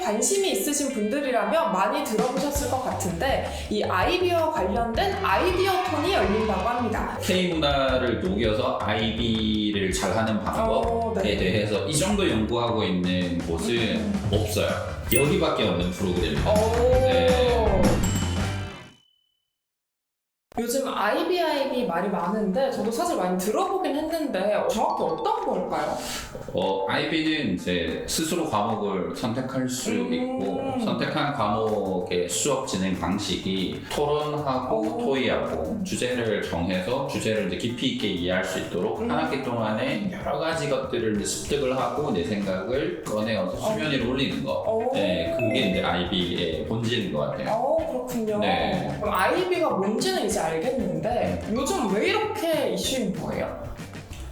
관심이 있으신 분들이라면 많이 들어보셨을 것 같은데 이 아이비와 관련된 아이디어 톤이 열린다고 합니다. K문화를 녹여서 아이비를 잘하는 방법에 대해서 이 정도 연구하고 있는 곳은 없어요. 여기밖에 없는 프로그램입니다. 네. 요즘 IB 말이 많은데 저도 사실 많이 들어보긴 했는데 정확히 어떤 걸까요? IB는 이제 스스로 과목을 선택할 수 있고 선택한 과목의 수업 진행 방식이 토론하고 토의하고 주제를 정해서 주제를 이제 깊이 있게 이해할 수 있도록 한 학기 동안에 여러 가지 것들을 이제 습득을 하고 내 생각을 꺼내어서 수면 위로 올리는 거. 네, 그게 이제 IB의 본질인 것 같아요. 그렇군요. 네. 그럼 IB가 뭔지는 이제 알겠는데 요즘 왜 이렇게 이슈인 거예요?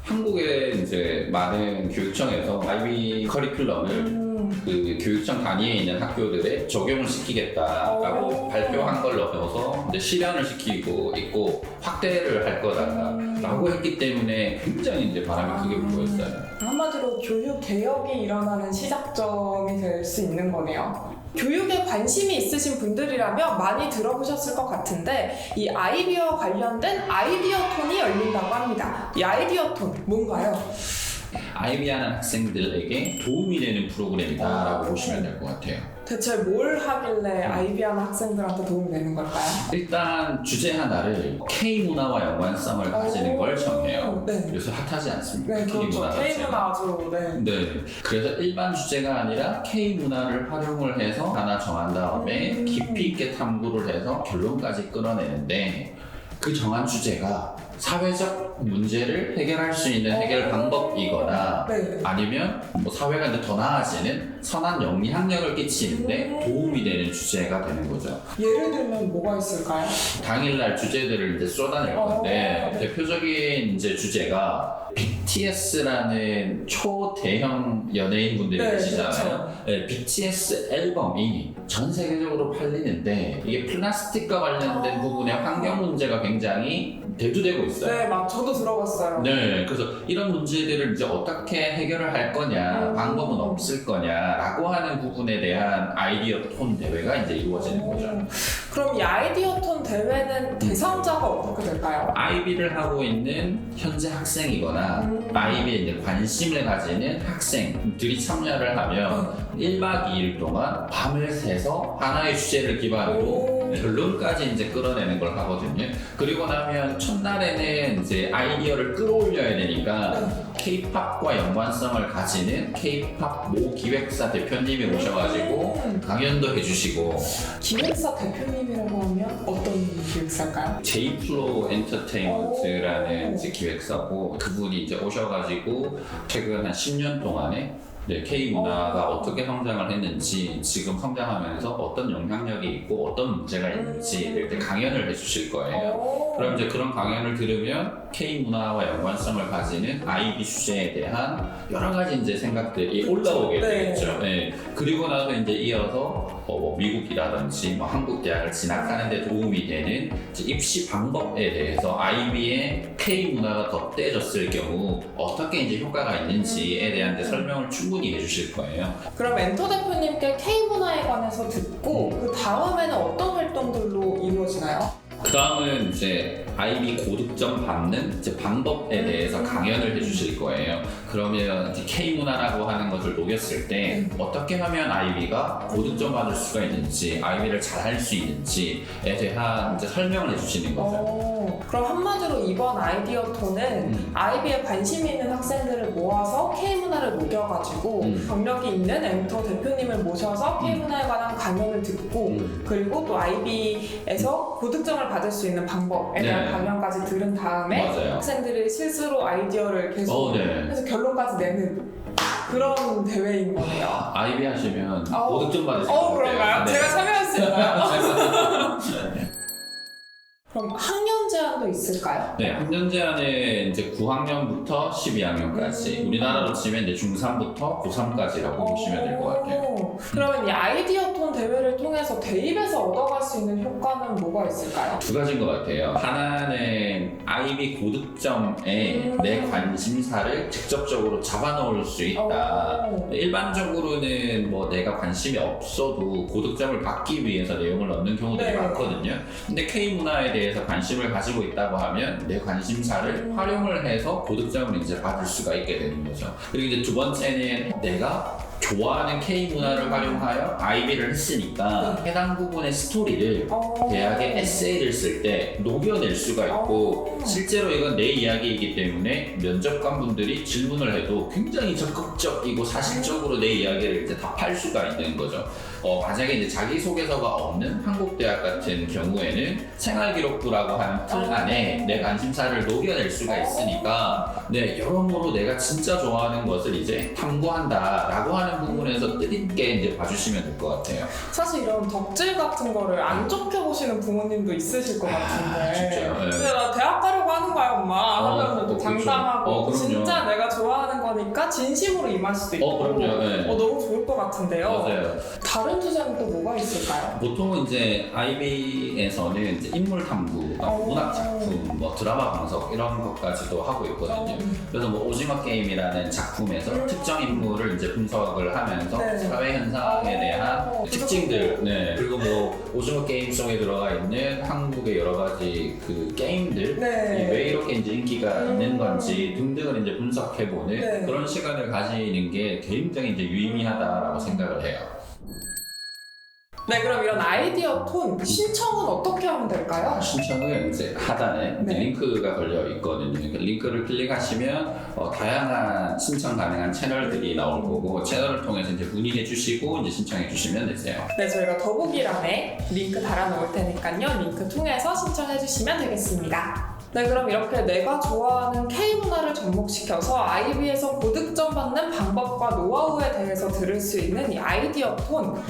한국의 이제 많은 교육청에서 IB 커리큘럼을 그 교육청 단위에 있는 학교들에 적용을 시키겠다라고 발표한 걸 넘어서 이제 실현을 시키고 있고 확대를 할 거다라고 했기 때문에 굉장히 이제 바람이 크게 불고 있어요. 한마디로 교육 개혁이 일어나는 시작점이 될 수 있는 거네요. 교육에 관심이 있으신 분들이라면 많이 들어보셨을 것 같은데 이 아이비와 관련된 아이디어 톤이 열린다고 합니다. 이 아이디어 톤 뭔가요? IB하는 학생들에게 도움이 되는 프로그램이다라고 보시면 될 것 같아요. 대체 뭘 하길래 IB하는 학생들한테 도움이 되는 걸까요? 일단 주제 하나를 K문화와 연관성을 가지는 걸 정해요. 네. 요새 핫하지 않습니까? 네, 그렇죠. K문화 아주 네. 그래서 일반 주제가 아니라 K문화를 활용을 해서 하나 정한 다음에 깊이 있게 탐구를 해서 결론까지 끌어내는데 그 정한 주제가 사회적 문제를 해결할 수 있는 해결 방법이거나 아니면 뭐 사회가 이제 더 나아지는 선한 영향력을 끼치는데 도움이 되는 주제가 되는 거죠. 예를 들면 뭐가 있을까요? 당일날 주제들을 이제 쏟아낼 건데 대표적인 이제 주제가 BTS라는 초대형 연예인분들이 계시잖아요. 그렇죠. 네, BTS 앨범이 전 세계적으로 팔리는데 이게 플라스틱과 관련된 부분의 환경 문제가 굉장히 대두되고 있어요. 네, 저도 들어봤어요. 네, 그래서 이런 문제들을 이제 어떻게 해결을 할 거냐, 방법은 없을 거냐라고 하는 부분에 대한 아이디어 톤 대회가 이제 이루어지는 거죠. 그럼 이 아이디어 톤 대회는 대상자가 어떻게 될까요? IB를 하고 있는 현재 학생이거나 IB에 이제 관심을 가지는 학생들이 참여를 하면 1박 2일 동안 밤을 새서 하나의 주제를 기반으로 결론까지 이제 끌어내는 걸 하거든요. 그리고 나면 첫날에는 이제 아이디어를 끌어올려야 되니까 K-팝과 연관성을 가지는 K-팝 모 기획사 대표님이 오셔가지고 강연도 해주시고. 기획사 대표님이라고 하면 어떤 기획사일까요? J-Flow 엔터테인먼트라는 이제 기획사고 그분이 이제 오셔가지고 최근 한 10년 동안에 K문화가 어떻게 성장을 했는지 지금 성장하면서 어떤 영향력이 있고 어떤 문제가 있는지 이렇게 강연을 해주실 거예요. 그럼 이제 그런 강연을 들으면 K문화와 연관성을 가지는 IB 주제에 대한 여러 가지 이제 생각들이 올라오게 되겠죠. 네. 그리고 나서 이제 이어서 뭐 미국이라든지 뭐 한국 대학을 진학하는 데 도움이 되는 이제 입시 방법에 대해서 IB의 K문화가 덧대졌을 경우 어떻게 이제 효과가 있는지에 대한 설명을 충분히 해주실 거예요. 그럼 엔터 대표님께 K문화에 관해서 듣고 그 다음에는 어떤 활동들로 이루어지나요? 그 다음은 이제 IB 고득점 받는 이제 방법에 대해서 강연을 해주실 거예요. 그러면 이제 K문화라고 하는 것을 녹였을 때 어떻게 하면 IB가 고득점 받을 수가 있는지, IB를 잘 할 수 있는지에 대한 이제 설명을 해주시는 거죠. 그럼 한마디로 이번 아이디어 톤은 IB에 관심이 있는 학생들을 모아서 K문화를 녹여가지고 경력이 있는 엔터 대표님을 모셔서 K문화에 관한 강연을 듣고 그리고 또 IB에서 고득점을 받을 수 있는 방법에 대한 강연까지 들은 다음에 학생들이 스스로 아이디어를 계속 해서 결론까지 내는 그런 대회인 거네요. IB 하시면 고득점 받을 수 있어요. 그런가요? 제가 참여할 수 있나요? 그럼 학년 제한도 있을까요? 네, 학년 제한은 이제 9학년부터 12학년까지 우리나라로 치면 이제 중3부터 고3까지라고 보시면 될 것 같아요. 그러면 이 아이디어 톤 대회를 통해 통해서 대입에서 얻어갈 수 있는 효과는 뭐가 있을까요? 두 가지인 것 같아요. 하나는 IB 고득점에 내 관심사를 직접적으로 잡아넣을 수 있다. 일반적으로는 뭐 내가 관심이 없어도 고득점을 받기 위해서 내용을 넣는 경우들이 네. 많거든요. 근데 K문화에 대해서 관심을 가지고 있다고 하면 내 관심사를 활용을 해서 고득점을 이제 받을 수가 있게 되는 거죠. 그리고 이제 두 번째는 내가 좋아하는 K문화를 활용하여 IB를 했으니까 해당 부분의 스토리를 대학의 에세이를 쓸 때 녹여낼 수가 있고 실제로 이건 내 이야기이기 때문에 면접관 분들이 질문을 해도 굉장히 적극적이고 사실적으로 내 이야기를 이제 답할 수가 있는 거죠. 만약에 이제 자기소개서가 없는 한국대학 같은 경우에는 생활기록부라고 하는 틀 안에 내 관심사를 녹여낼 수가 있으니까 네, 여러모로 내가 진짜 좋아하는 것을 이제 탐구한다라고 하는 부분에서 뜻있게 이제 봐주시면 될 것 같아요. 사실 이런 덕질 같은 거를 안 좋게 보시는 부모님도 있으실 것 같은데. 진짜요? 네. 근데 나 대학 가려고 하는 거야, 엄마. 하면 또 당당하고 그렇죠. 진짜 내가 좋아하는 거니까 진심으로 임할 수도 있고. 그럼요. 네. 너무 좋을 것 같은데요. 맞아요. 다른 투자는 또 뭐가 있을까요? 보통은 이제 IB에서는 이제 인물 탐구, 문학 작품, 뭐 드라마 분석 이런 것까지도 하고 있거든요. 그래서 뭐 오징어 게임이라는 작품에서 특정 인물을 이제 분석을 하면서 네. 사회 현상에 대한 특징들, 네. 그리고 뭐 오징어 게임 속에 들어가 있는 한국의 여러 가지 그 게임들, 네. 왜 이렇게 이제 인기가 있는 건지 등등을 이제 분석해보는 네. 그런 시간을 가지는 게 굉장히 이제 유의미하다라고 생각을 해요. 네, 그럼 이런 아이디어 톤 신청은 어떻게 하면 될까요? 신청은 이제 하단에 네. 링크가 걸려 있거든요. 그러니까 링크를 클릭하시면 다양한 신청 가능한 채널들이 나올 거고 채널을 통해서 이제 문의해 주시고 이제 신청해 주시면 되세요. 네, 저희가 더보기란에 링크 달아놓을 테니까요. 링크 통해서 신청해 주시면 되겠습니다. 네, 그럼 이렇게 내가 좋아하는 K문화를 접목시켜서 IB에서 고득점 받는 방법과 노하우에 대해서 들을 수 있는 이 아이디어 톤.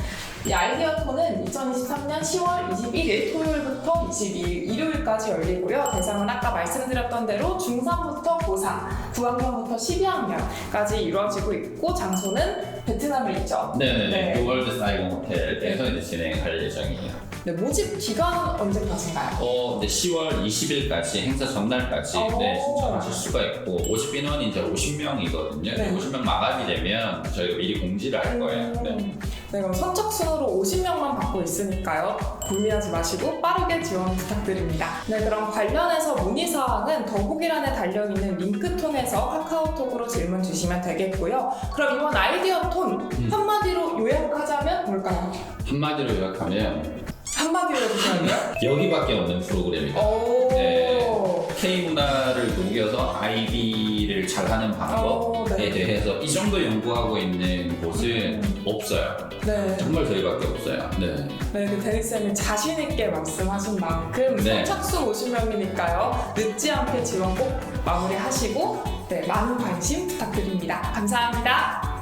이 아이디어 톤은 2023년 10월 21일 토요일부터 22일 일요일까지 열리고요. 대상은 아까 말씀드렸던 대로 중3부터 고3, 9학년부터 12학년까지 이루어지고 있고 장소는 베트남에 있죠. 네네네. 월드 사이공 호텔에서 이제 진행할 예정이에요. 네, 모집 기간은 언제까지인가요? 이제 10월 20일까지 행사 전날까지 네, 신청하실 수가 있고 모집 인원이 이제 50명이거든요. 네. 50명 마감이 되면 저희가 미리 공지를 할 거예요. 네. 네, 그럼 선착순으로 50명만 받고 있으니까요. 고민하지 마시고 빠르게 지원 부탁드립니다. 네, 그럼 관련해서 문의사항은 더보기란에 달려있는 링크 통해서 카카오톡으로 질문 주시면 되겠고요. 그럼 이번 아이디어 톤 한마디로 요약하자면 뭘까요? 한마디로 요약하면 한마디로 해주셔야 돼요? 여기밖에 없는 프로그램이다. 오. 네. K문화를 녹여서 IB를 잘하는 방법에 네. 대해서 이 정도 연구하고 있는 곳은 없어요. 네. 정말 저희밖에 없어요. 네. 네, 그 데니쌤이 자신있게 말씀하신 만큼 네. 선착순 50명이니까요. 늦지 않게 지원 꼭 마무리하시고 네, 많은 관심 부탁드립니다. 감사합니다.